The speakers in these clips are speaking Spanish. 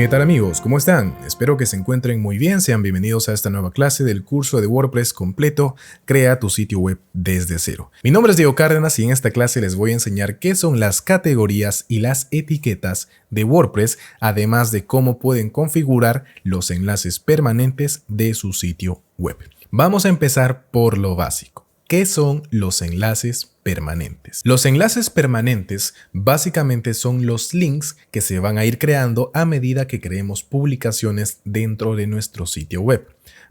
¿Qué tal amigos? ¿Cómo están? Espero que se encuentren muy bien. Sean bienvenidos a esta nueva clase del curso de WordPress completo. Crea tu sitio web desde cero. Mi nombre es Diego Cárdenas y en esta clase les voy a enseñar qué son las categorías y las etiquetas de WordPress, además de cómo pueden configurar los enlaces permanentes de su sitio web. Vamos a empezar por lo básico. ¿Qué son los enlaces permanentes? Los enlaces permanentes básicamente son los links que se van a ir creando a medida que creemos publicaciones dentro de nuestro sitio web.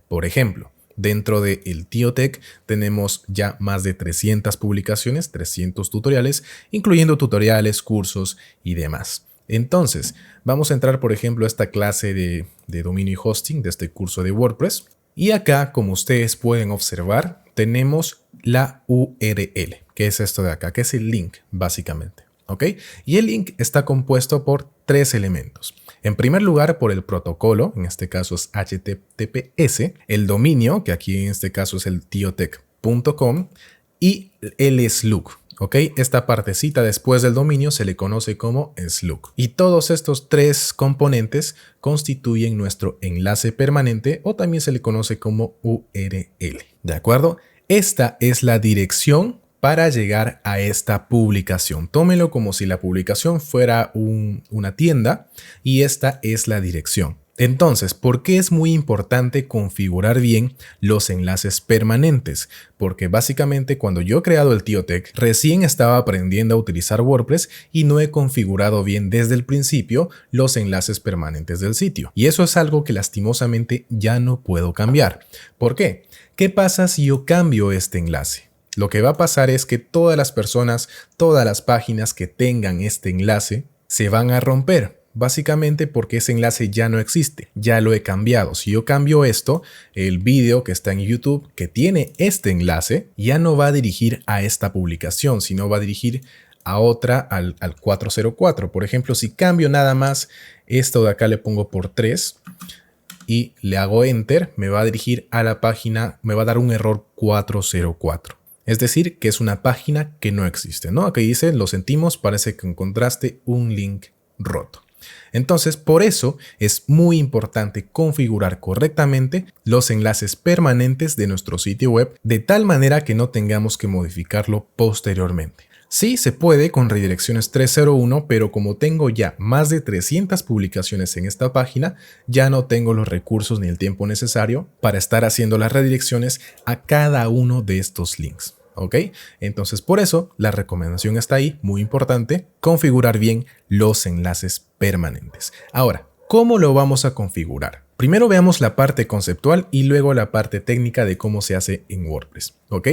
Por ejemplo, dentro de el TioTech tenemos ya más de 300 publicaciones, 300 tutoriales, incluyendo tutoriales, cursos y demás. Entonces, vamos a entrar, por ejemplo, a esta clase de dominio y hosting de este curso de WordPress. Y acá, como ustedes pueden observar, tenemos la URL, que es esto de acá, que es el link, básicamente. ¿Ok? Y el link está compuesto por tres elementos. En primer lugar, por el protocolo, en este caso es HTTPS, el dominio, que aquí en este caso es el tiotech.com, y el slug. ¿Ok? Esta partecita después del dominio se le conoce como slug. Y todos estos tres componentes constituyen nuestro enlace permanente o también se le conoce como URL. ¿De acuerdo? Esta es la dirección para llegar a esta publicación. Tómenlo como si la publicación fuera una tienda y esta es la dirección. Entonces, ¿por qué es muy importante configurar bien los enlaces permanentes? Porque básicamente cuando yo he creado el TioTech, recién estaba aprendiendo a utilizar WordPress y no he configurado bien desde el principio los enlaces permanentes del sitio. Y eso es algo que lastimosamente ya no puedo cambiar. ¿Por qué? ¿Qué pasa si yo cambio este enlace? Lo que va a pasar es que todas las personas, todas las páginas que tengan este enlace se van a romper. Básicamente porque ese enlace ya no existe, ya lo he cambiado. Si yo cambio esto, el vídeo que está en YouTube que tiene este enlace ya no va a dirigir a esta publicación, sino va a dirigir a otra, al 404. Por ejemplo, si cambio nada más esto de acá, le pongo por 3 y le hago Enter, me va a dirigir a la página, me va a dar un error 404. Es decir, que es una página que no existe, ¿no? Aquí dice, lo sentimos, parece que encontraste un link roto. Entonces, por eso es muy importante configurar correctamente los enlaces permanentes de nuestro sitio web de tal manera que no tengamos que modificarlo posteriormente. Sí, se puede con redirecciones 301, pero como tengo ya más de 300 publicaciones en esta página, ya no tengo los recursos ni el tiempo necesario para estar haciendo las redirecciones a cada uno de estos links. ¿Ok? Entonces por eso la recomendación está ahí, muy importante, configurar bien los enlaces permanentes. Ahora, ¿cómo lo vamos a configurar? Primero veamos la parte conceptual y luego la parte técnica de cómo se hace en WordPress. ¿Ok?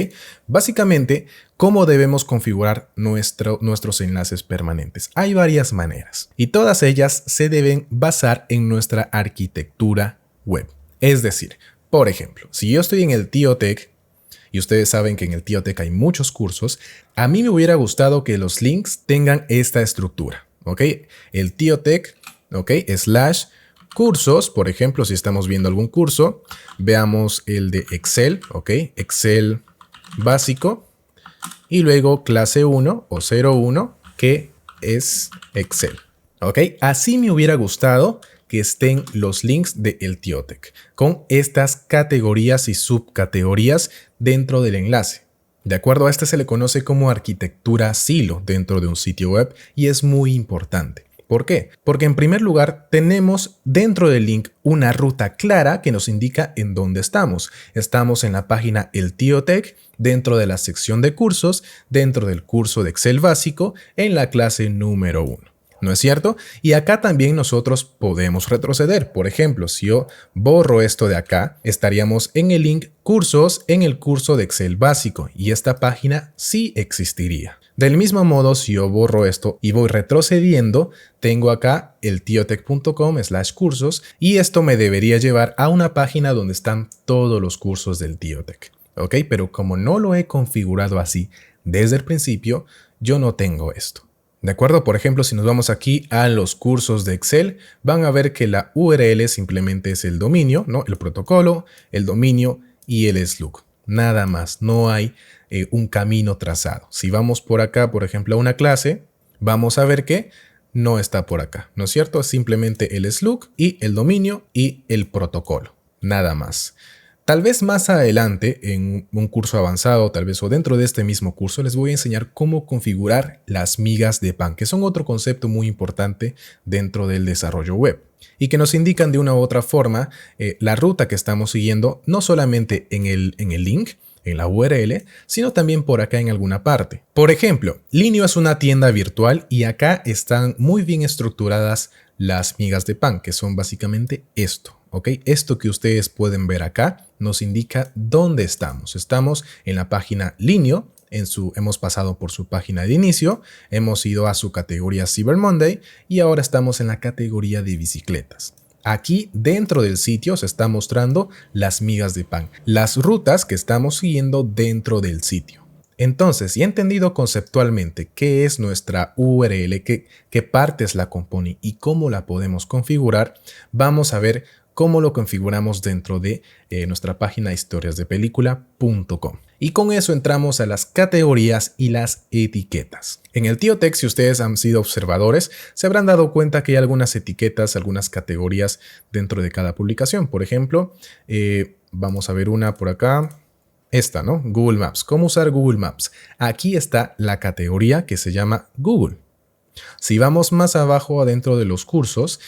Básicamente, ¿cómo debemos configurar nuestros enlaces permanentes? Hay varias maneras y todas ellas se deben basar en nuestra arquitectura web. Es decir, por ejemplo, si yo estoy en el TioTech, y ustedes saben que en el TioTech hay muchos cursos, a mí me hubiera gustado que los links tengan esta estructura, ¿ok? El TioTech, ¿ok? / cursos, por ejemplo, si estamos viendo algún curso, veamos el de Excel, ¿ok? Excel básico, y luego clase 1 o 01, que es Excel, ¿ok? Así me hubiera gustado que estén los links de el TioTech con estas categorías y subcategorías dentro del enlace. De acuerdo a este se le conoce como arquitectura silo dentro de un sitio web y es muy importante. ¿Por qué? Porque en primer lugar tenemos dentro del link una ruta clara que nos indica en dónde estamos. Estamos en la página El TioTech, dentro de la sección de cursos, dentro del curso de Excel básico, en la clase número 1. ¿No es cierto? Y acá también nosotros podemos retroceder. Por ejemplo, si yo borro esto de acá, estaríamos en el link cursos en el curso de Excel básico y esta página sí existiría. Del mismo modo, si yo borro esto y voy retrocediendo, tengo acá el tiotech.com / cursos y esto me debería llevar a una página donde están todos los cursos del TioTech. ¿Ok? Pero como no lo he configurado así desde el principio, yo no tengo esto. ¿De acuerdo? Por ejemplo, si nos vamos aquí a los cursos de Excel, van a ver que la URL simplemente es el dominio, ¿no? El protocolo, el dominio y el slug. Nada más, no hay un camino trazado. Si vamos por acá, por ejemplo, a una clase, vamos a ver que no está por acá, ¿no es cierto? Es simplemente el slug y el dominio y el protocolo, nada más. Tal vez más adelante, en un curso avanzado, tal vez o dentro de este mismo curso, les voy a enseñar cómo configurar las migas de pan, que son otro concepto muy importante dentro del desarrollo web y que nos indican de una u otra forma la ruta que estamos siguiendo, no solamente en el link, en la URL, sino también por acá en alguna parte. Por ejemplo, Linio es una tienda virtual y acá están muy bien estructuradas las migas de pan, que son básicamente esto. ¿Ok? Esto que ustedes pueden ver acá nos indica dónde estamos. Estamos en la página Linio, hemos pasado por su página de inicio, hemos ido a su categoría Cyber Monday y ahora estamos en la categoría de bicicletas. Aquí dentro del sitio se está mostrando las migas de pan, las rutas que estamos siguiendo dentro del sitio. Entonces, si he entendido conceptualmente qué es nuestra URL, qué partes la componen y cómo la podemos configurar, vamos a ver cómo lo configuramos dentro de nuestra página historiasdepelícula.com. Y con eso entramos a las categorías y las etiquetas. En el Tío Tech, si ustedes han sido observadores, se habrán dado cuenta que hay algunas etiquetas, algunas categorías dentro de cada publicación. Por ejemplo, vamos a ver una por acá. Esta, ¿no? Google Maps. ¿Cómo usar Google Maps? Aquí está la categoría que se llama Google. Si vamos más abajo adentro de los cursos,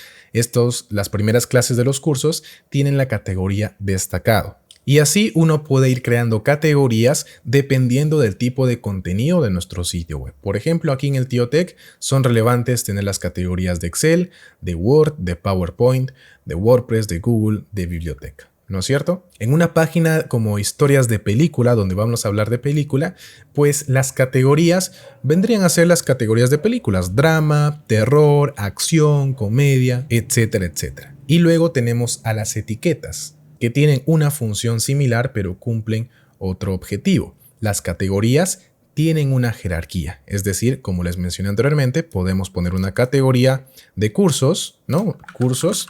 las primeras clases de los cursos tienen la categoría destacado. Y así uno puede ir creando categorías dependiendo del tipo de contenido de nuestro sitio web. Por ejemplo, aquí en el Tío Tech son relevantes tener las categorías de Excel, de Word, de PowerPoint, de WordPress, de Google, de biblioteca. ¿No es cierto? En una página como historias de película, donde vamos a hablar de película, pues las categorías vendrían a ser las categorías de películas: drama, terror, acción, comedia, etcétera, etcétera. Y luego tenemos a las etiquetas, que tienen una función similar pero cumplen otro objetivo. Las categorías tienen una jerarquía, es decir, como les mencioné anteriormente, podemos poner una categoría de cursos, ¿no? Cursos,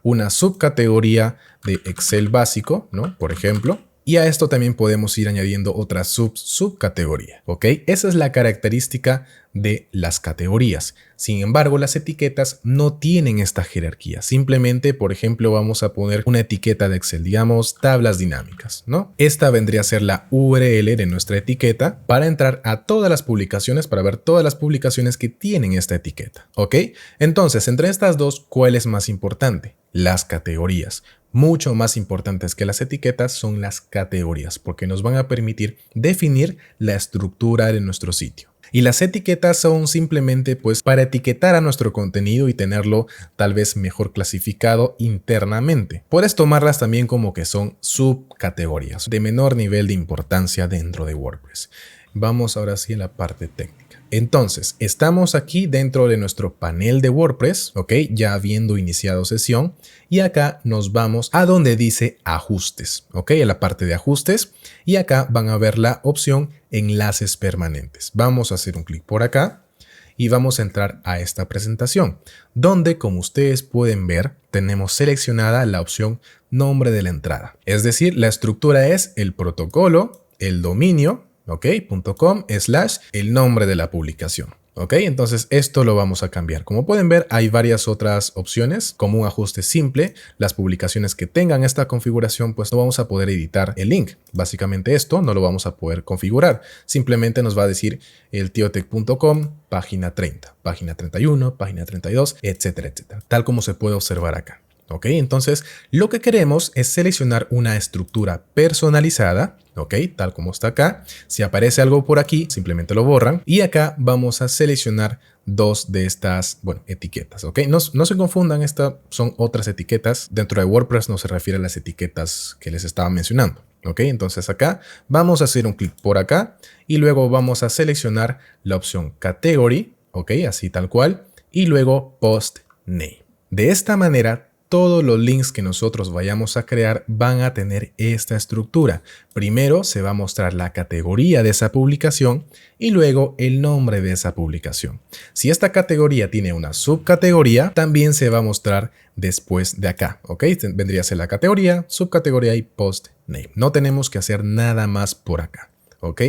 una subcategoría de Excel básico, ¿no? Por ejemplo, y a esto también podemos ir añadiendo otra subcategoría, ¿ok? Esa es la característica de las categorías. Sin embargo, las etiquetas no tienen esta jerarquía. Simplemente, por ejemplo, vamos a poner una etiqueta de Excel, digamos, tablas dinámicas, ¿no? Esta vendría a ser la URL de nuestra etiqueta para entrar a todas las publicaciones, para ver todas las publicaciones que tienen esta etiqueta, ¿ok? Entonces, entre estas dos, ¿cuál es más importante? Las categorías. Mucho más importantes que las etiquetas son las categorías, porque nos van a permitir definir la estructura de nuestro sitio. Y las etiquetas son simplemente pues para etiquetar a nuestro contenido y tenerlo tal vez mejor clasificado internamente. Puedes tomarlas también como que son subcategorías de menor nivel de importancia dentro de WordPress. Vamos ahora sí a la parte técnica. Entonces, estamos aquí dentro de nuestro panel de WordPress, ¿ok? Ya habiendo iniciado sesión, y acá nos vamos a donde dice ajustes, ¿ok? En la parte de ajustes, y acá van a ver la opción enlaces permanentes. Vamos a hacer un clic por acá y vamos a entrar a esta presentación, donde, como ustedes pueden ver, tenemos seleccionada la opción nombre de la entrada. Es decir, la estructura es el protocolo, el dominio, ¿ok? .com/ el nombre de la publicación. ¿Ok? Entonces esto lo vamos a cambiar. Como pueden ver, hay varias otras opciones, como un ajuste simple. Las publicaciones que tengan esta configuración, pues no vamos a poder editar el link. Básicamente esto no lo vamos a poder configurar. Simplemente nos va a decir el tiotech.com, página 30, página 31, página 32, etcétera, etcétera. Tal como se puede observar acá. ¿Ok? Entonces, lo que queremos es seleccionar una estructura personalizada, ¿ok? Tal como está acá. Si aparece algo por aquí, simplemente lo borran. Y acá vamos a seleccionar dos de estas, etiquetas, ¿ok? No se confundan, estas son otras etiquetas. Dentro de WordPress no se refiere a las etiquetas que les estaba mencionando, ¿ok? Entonces acá vamos a hacer un clic por acá y luego vamos a seleccionar la opción Category, ¿ok? Así tal cual. Y luego Post Name. De esta manera, todos los links que nosotros vayamos a crear van a tener esta estructura. Primero se va a mostrar la categoría de esa publicación y luego el nombre de esa publicación. Si esta categoría tiene una subcategoría, también se va a mostrar después de acá, ¿ok? Vendría a ser la categoría, subcategoría y post name. No tenemos que hacer nada más por acá. ¿ok?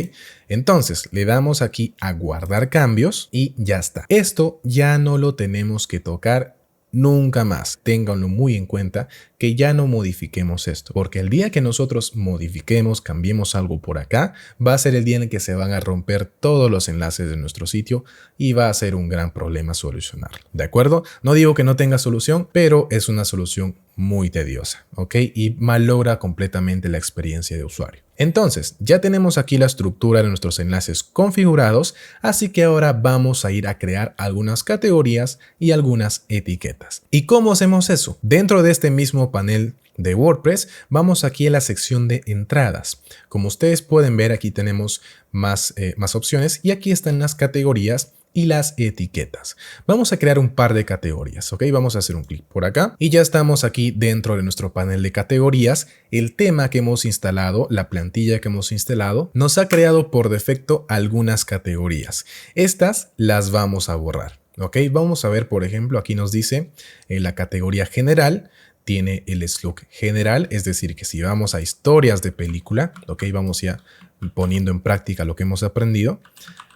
Entonces le damos aquí a guardar cambios y ya está. Esto ya no lo tenemos que tocar nunca más. Ténganlo muy en cuenta que ya no modifiquemos esto, porque el día que nosotros modifiquemos, cambiemos algo por acá, va a ser el día en el que se van a romper todos los enlaces de nuestro sitio y va a ser un gran problema solucionarlo. ¿De acuerdo? No digo que no tenga solución, pero es una solución muy tediosa, ¿ok? Y malogra completamente la experiencia de usuario. Entonces, ya tenemos aquí la estructura de nuestros enlaces configurados, así que ahora vamos a ir a crear algunas categorías y algunas etiquetas. ¿Y cómo hacemos eso? Dentro de este mismo panel de WordPress, vamos aquí a la sección de entradas. Como ustedes pueden ver, aquí tenemos más opciones y aquí están las categorías y las etiquetas. Vamos a crear un par de categorías, ¿ok? Vamos a hacer un clic por acá y ya estamos aquí dentro de nuestro panel de categorías. El tema que hemos instalado, la plantilla que hemos instalado, nos ha creado por defecto algunas categorías. Estas las vamos a borrar, ¿ok? Vamos a ver, por ejemplo, aquí nos dice en la categoría general, tiene el slug general, es decir, que si vamos a historias de película, ¿ok? Vamos ya poniendo en práctica lo que hemos aprendido.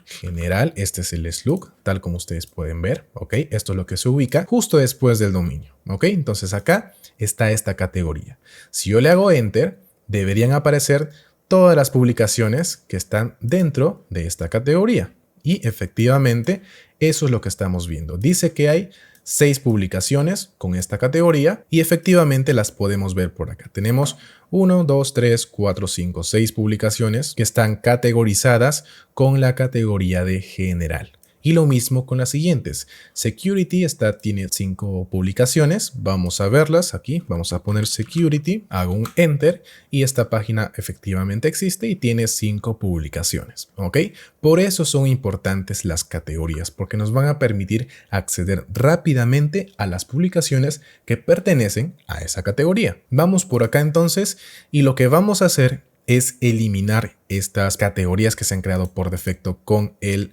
General, este es el slug, tal como ustedes pueden ver, ¿ok? Esto es lo que se ubica justo después del dominio, ¿ok? Entonces acá está esta categoría. Si yo le hago Enter, deberían aparecer todas las publicaciones que están dentro de esta categoría. Y efectivamente, eso es lo que estamos viendo. Dice que hay 6 publicaciones con esta categoría y efectivamente las podemos ver por acá. Tenemos 1, 2, 3, 4, 5, 6 publicaciones que están categorizadas con la categoría de general. Y lo mismo con las siguientes. Security tiene 5 publicaciones. Vamos a verlas aquí. Vamos a poner Security. Hago un Enter y esta página efectivamente existe y tiene 5 publicaciones. ¿Ok? Por eso son importantes las categorías, porque nos van a permitir acceder rápidamente a las publicaciones que pertenecen a esa categoría. Vamos por acá entonces y lo que vamos a hacer es eliminar estas categorías que se han creado por defecto con el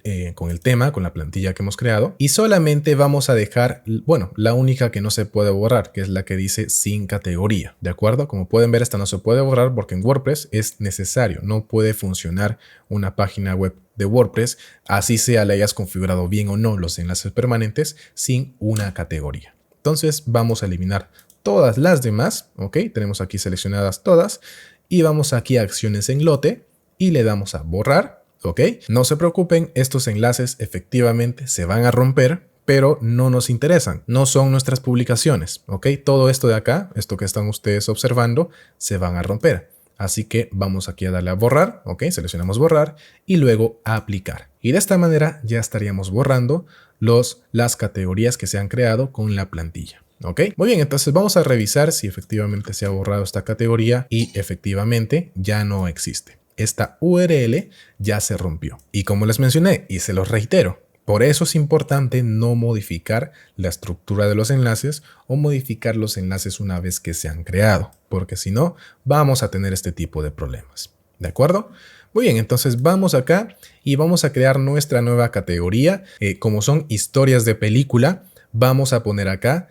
tema, con la plantilla que hemos creado. Y solamente vamos a dejar, bueno, la única que no se puede borrar, que es la que dice sin categoría. ¿De acuerdo? Como pueden ver, esta no se puede borrar porque en WordPress es necesario. No puede funcionar una página web de WordPress, así sea le hayas configurado bien o no los enlaces permanentes, sin una categoría. Entonces vamos a eliminar todas las demás, ¿ok? Tenemos aquí seleccionadas todas. Y vamos aquí a acciones en lote y le damos a borrar, ¿ok? No se preocupen, estos enlaces efectivamente se van a romper, pero no nos interesan, no son nuestras publicaciones, ¿ok? Todo esto de acá, esto que están ustedes observando, se van a romper. Así que vamos aquí a darle a borrar, ¿ok? Seleccionamos borrar y luego a aplicar. Y de esta manera ya estaríamos borrando las categorías que se han creado con la plantilla. ¿Ok? Muy bien, entonces vamos a revisar si efectivamente se ha borrado esta categoría y efectivamente ya no existe. Esta URL ya se rompió. Y como les mencioné y se los reitero, por eso es importante no modificar la estructura de los enlaces o modificar los enlaces una vez que se han creado, porque si no, vamos a tener este tipo de problemas. ¿De acuerdo? Muy bien, entonces vamos acá y vamos a crear nuestra nueva categoría. Como son historias de película, vamos a poner acá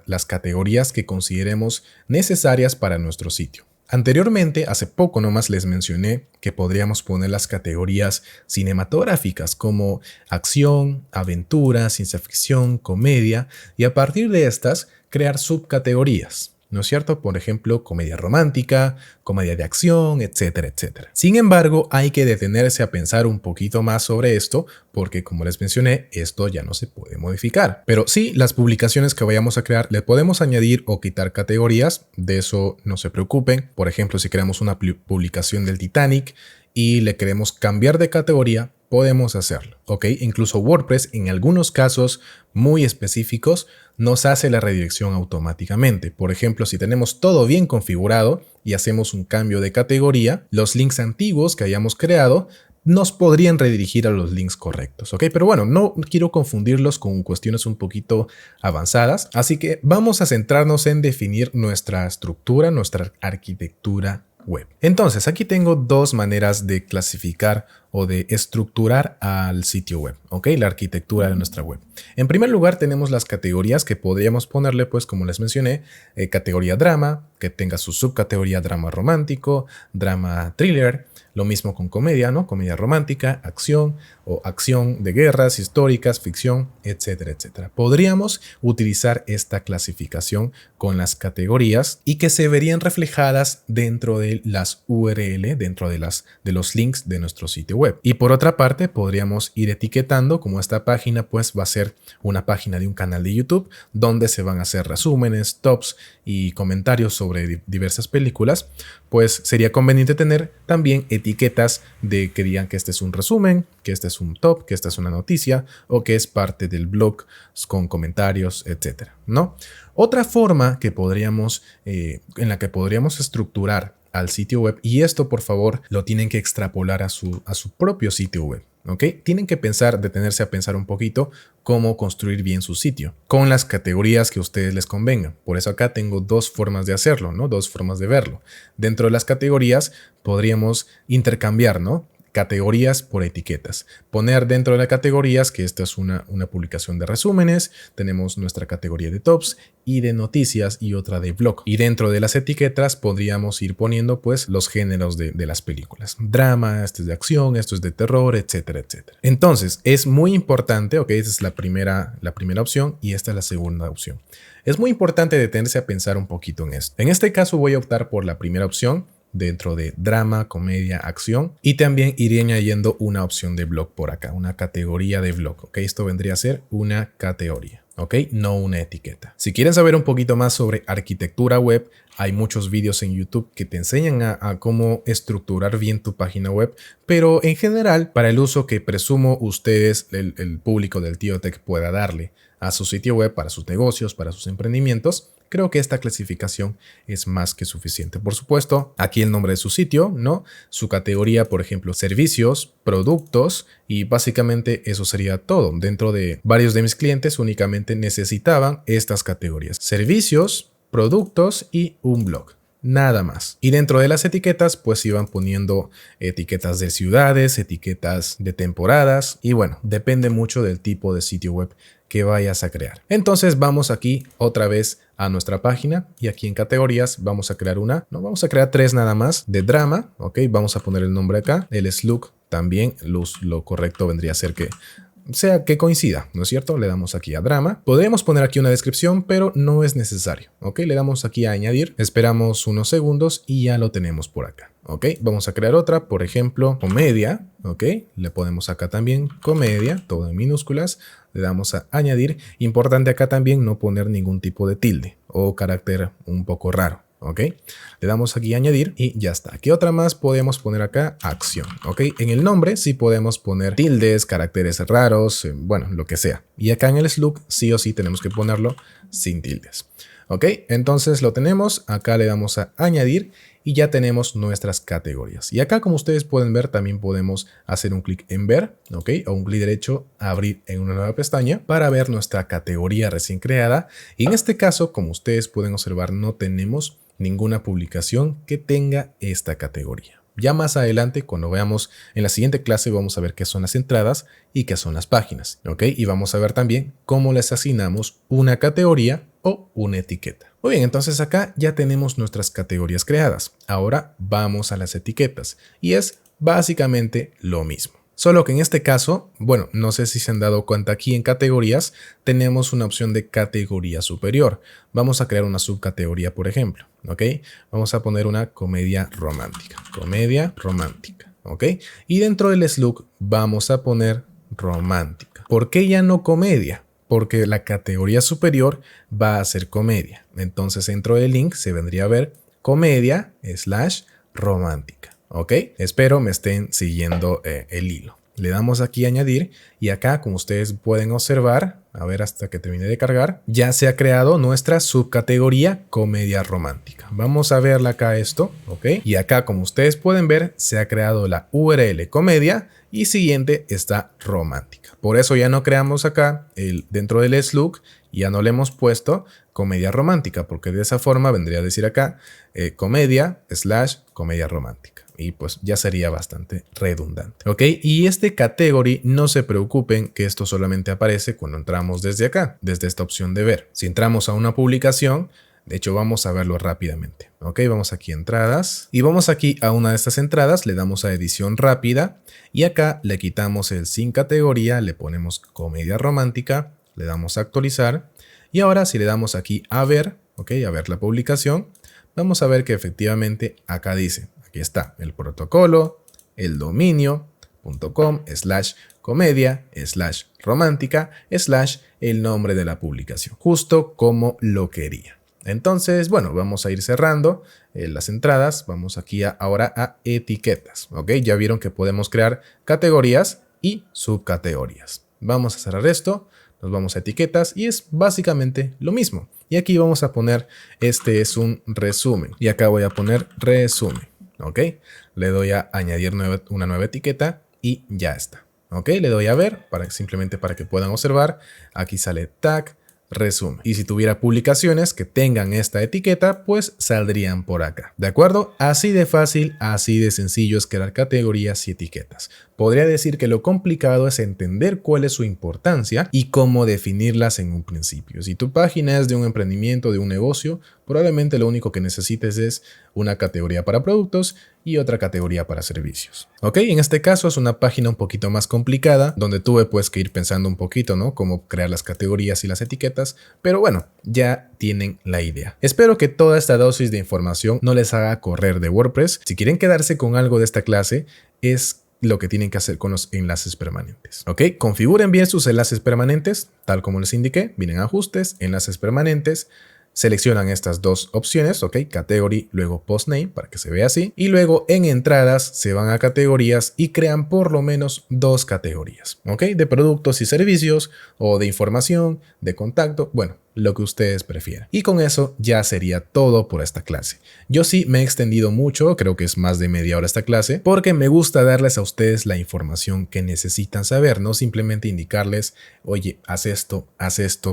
las categorías que consideremos necesarias para nuestro sitio. Anteriormente, hace poco nomás les mencioné que podríamos poner las categorías cinematográficas como acción, aventura, ciencia ficción, comedia y a partir de estas crear subcategorías. ¿No es cierto? Por ejemplo, comedia romántica, comedia de acción, etcétera, etcétera. Sin embargo, hay que detenerse a pensar un poquito más sobre esto porque, como les mencioné, esto ya no se puede modificar. Pero sí, las publicaciones que vayamos a crear, le podemos añadir o quitar categorías, de eso no se preocupen. Por ejemplo, si creamos una publicación del Titanic y le queremos cambiar de categoría, podemos hacerlo, ¿ok? Incluso WordPress en algunos casos muy específicos nos hace la redirección automáticamente. Por ejemplo, si tenemos todo bien configurado y hacemos un cambio de categoría, los links antiguos que hayamos creado nos podrían redirigir a los links correctos, ¿ok? Pero bueno, no quiero confundirlos con cuestiones un poquito avanzadas, así que vamos a centrarnos en definir nuestra estructura, nuestra arquitectura web. Entonces, aquí tengo dos maneras de clasificar o de estructurar al sitio web, ¿ok? La arquitectura de nuestra web. En primer lugar tenemos las categorías que podríamos ponerle, pues como les mencioné, categoría drama, que tenga su subcategoría drama romántico, drama thriller, lo mismo con comedia, ¿no? Comedia romántica, acción o acción de guerras históricas, ficción, etcétera, etcétera. Podríamos utilizar esta clasificación con las categorías y que se verían reflejadas dentro de las URL, dentro de los links de nuestro sitio web. Y por otra parte, podríamos ir etiquetando, como esta página pues va a ser una página de un canal de YouTube donde se van a hacer resúmenes, tops y comentarios sobre diversas películas, pues sería conveniente tener también etiquetas de que digan que este es un resumen, que este es un top, que esta es una noticia o que es parte del blog con comentarios, etcétera, ¿no? Otra forma que podríamos, en la que podríamos estructurar al sitio web, y esto por favor lo tienen que extrapolar a su propio sitio web, ¿ok? Tienen que detenerse a pensar un poquito cómo construir bien su sitio con las categorías que a ustedes les convengan. Por eso acá tengo dos formas de hacerlo, ¿no? Dos formas de verlo. Dentro de las categorías podríamos intercambiar, ¿no? Categorías por etiquetas. Poner dentro de las categorías que esta es una publicación de resúmenes, tenemos nuestra categoría de tops y de noticias y otra de blog. Y dentro de las etiquetas podríamos ir poniendo pues los géneros de las películas. Drama, esto es de acción, esto es de terror, etcétera, etcétera. Entonces es muy importante, ok, esa es la primera opción y esta es la segunda opción. Es muy importante detenerse a pensar un poquito en esto. En este caso voy a optar por la primera opción, dentro de drama, comedia, acción, y también iré añadiendo una opción de blog por acá, una categoría de blog, ¿ok? Esto vendría a ser una categoría, ¿ok? No una etiqueta. Si quieren saber un poquito más sobre arquitectura web, hay muchos vídeos en YouTube que te enseñan a cómo estructurar bien tu página web, pero en general, para el uso que presumo ustedes, el público del Tío Tech pueda darle a su sitio web, para sus negocios, para sus emprendimientos, creo que esta clasificación es más que suficiente. Por supuesto, aquí el nombre de su sitio, ¿no? Su categoría, por ejemplo, servicios, productos, y básicamente eso sería todo. Dentro de varios de mis clientes únicamente necesitaban estas categorías: servicios, productos y un blog. Nada más. Y dentro de las etiquetas pues iban poniendo etiquetas de ciudades, etiquetas de temporadas, y bueno, depende mucho del tipo de sitio web que vayas a crear. Entonces vamos aquí otra vez a nuestra página y aquí en categorías vamos a crear vamos a crear 3 nada más de drama, ok, vamos a poner el nombre acá, el slug también, lo correcto vendría a ser que coincida, ¿no es cierto? Le damos aquí a drama. Podríamos poner aquí una descripción, pero no es necesario, ¿ok? Le damos aquí a añadir, esperamos unos segundos y ya lo tenemos por acá, ¿ok? Vamos a crear otra, por ejemplo, comedia, ¿ok? Le ponemos acá también comedia, todo en minúsculas, le damos a añadir. Importante acá también no poner ningún tipo de tilde o carácter un poco raro. ¿Ok? Le damos aquí a añadir y ya está. ¿Qué otra más podemos poner acá? Acción. ¿Ok? En el nombre sí podemos poner tildes, caracteres raros, bueno, lo que sea. Y acá en el slug sí o sí tenemos que ponerlo sin tildes. ¿Ok? Entonces lo tenemos. Acá le damos a añadir y ya tenemos nuestras categorías. Y acá, como ustedes pueden ver, también podemos hacer un clic en ver, ¿ok? O un clic derecho, abrir en una nueva pestaña para ver nuestra categoría recién creada. Y en este caso, como ustedes pueden observar, no tenemos ninguna publicación que tenga esta categoría. Ya más adelante, cuando veamos en la siguiente clase, vamos a ver qué son las entradas y qué son las páginas, ¿ok? Y vamos a ver también cómo les asignamos una categoría o una etiqueta. Muy bien, entonces acá ya tenemos nuestras categorías creadas. Ahora vamos a las etiquetas y es básicamente lo mismo. Solo que en este caso, bueno, no sé si se han dado cuenta, aquí en categorías tenemos una opción de categoría superior. Vamos a crear una subcategoría, por ejemplo, ¿ok? Vamos a poner una comedia romántica, ¿ok? Y dentro del slug vamos a poner romántica. ¿Por qué ya no comedia? Porque la categoría superior va a ser comedia. Entonces dentro del link se vendría a ver comedia / romántica. ¿Ok? Espero me estén siguiendo el hilo. Le damos aquí a añadir y acá, como ustedes pueden observar, a ver hasta que termine de cargar, ya se ha creado nuestra subcategoría comedia romántica. Vamos a verla acá esto, ¿ok? Y acá, como ustedes pueden ver, se ha creado la URL comedia y siguiente está romántica. Por eso ya no creamos acá dentro del slug, ya no le hemos puesto comedia romántica, porque de esa forma vendría a decir acá comedia / comedia romántica. y pues ya sería bastante redundante. ¿Ok? Y este category, no se preocupen que esto solamente aparece cuando entramos desde acá, desde esta opción de ver. Si entramos a una publicación, de hecho vamos a verlo rápidamente. Ok, vamos aquí a entradas y vamos aquí a una de estas entradas, le damos a edición rápida y acá le quitamos el sin categoría, le ponemos comedia romántica, le damos a actualizar y ahora si le damos aquí a ver, ok, a ver la publicación, vamos a ver que efectivamente acá dice, aquí está el protocolo, el dominio, .com/comedia/romántica/ el nombre de la publicación, justo como lo quería. Entonces, bueno, vamos a ir cerrando las entradas. Vamos aquí ahora a etiquetas. ¿Ok? Ya vieron que podemos crear categorías y subcategorías. Vamos a cerrar esto. Nos vamos a etiquetas y es básicamente lo mismo. Y aquí vamos a poner, este es un resumen. Y acá voy a poner resumen. ¿Ok? Le doy a añadir una nueva etiqueta y ya está. ¿Ok? Le doy a ver, simplemente para que puedan observar. Aquí sale tag. Resumen. Y si tuviera publicaciones que tengan esta etiqueta, pues saldrían por acá. ¿De acuerdo? Así de fácil, así de sencillo es crear categorías y etiquetas. Podría decir que lo complicado es entender cuál es su importancia y cómo definirlas en un principio. Si tu página es de un emprendimiento, de un negocio, probablemente lo único que necesites es una categoría para productos y otra categoría para servicios. ¿Ok? En este caso es una página un poquito más complicada, donde tuve pues que ir pensando un poquito, ¿no? Cómo crear las categorías y las etiquetas, pero bueno, ya tienen la idea. Espero que toda esta dosis de información no les haga correr de WordPress. Si quieren quedarse con algo de esta clase, es lo que tienen que hacer con los enlaces permanentes. ¿Ok? Configuren bien sus enlaces permanentes, tal como les indiqué. Vienen a ajustes, enlaces permanentes. Seleccionan estas dos opciones, ¿ok? Category, luego postname, para que se vea así. Y luego en entradas se van a categorías y crean por lo menos dos categorías, ¿ok? De productos y servicios o de información, de contacto, bueno, lo que ustedes prefieran. Y con eso ya sería todo por esta clase. Yo sí me he extendido mucho, creo que es más de media hora esta clase, porque me gusta darles a ustedes la información que necesitan saber, no simplemente indicarles, oye, haz esto,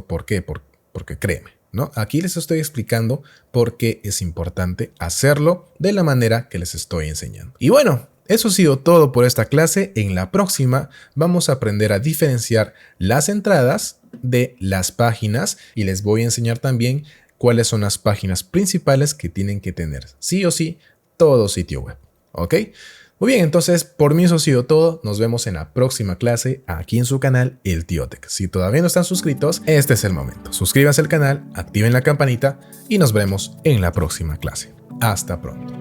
¿por qué? Porque créeme. ¿No? Aquí les estoy explicando por qué es importante hacerlo de la manera que les estoy enseñando. Y bueno, eso ha sido todo por esta clase. En la próxima vamos a aprender a diferenciar las entradas de las páginas y les voy a enseñar también cuáles son las páginas principales que tienen que tener sí o sí todo sitio web. ¿Ok? Muy bien, entonces por mí eso ha sido todo. Nos vemos en la próxima clase aquí en su canal El Tío Tech. Si todavía no están suscritos, este es el momento. Suscríbanse al canal, activen la campanita y nos vemos en la próxima clase. Hasta pronto.